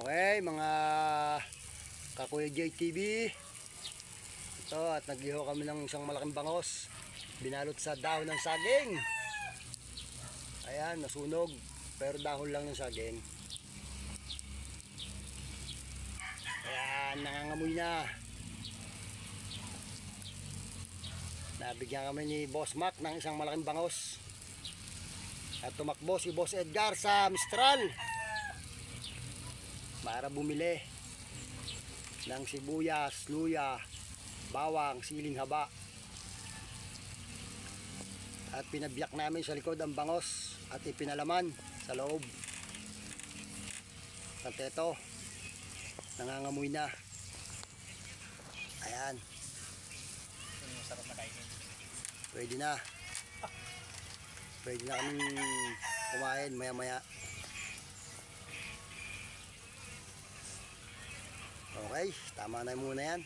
Okay, mga Kakuya JTV. Ito, at nagliho kami ng isang malaking bangos. Binalot sa dahon ng saging. Ayan, nasunog. Pero dahon lang ng saging. Ayan, nangangamoy na. Nabigyan kami ni Boss Mac ng isang malaking bangos. At tumakbo si Boss Edgar sa Mistral para bumili ng sibuyas, luya, bawang, siling haba. At pinabiyak namin sa likod ang bangos at ipinalaman sa loob. Kanteto, nangangamoy na. Ayan. Sarap na kainin. Pwede na. Pwede na kaming kumain maya maya. Okay, tama na muna yan.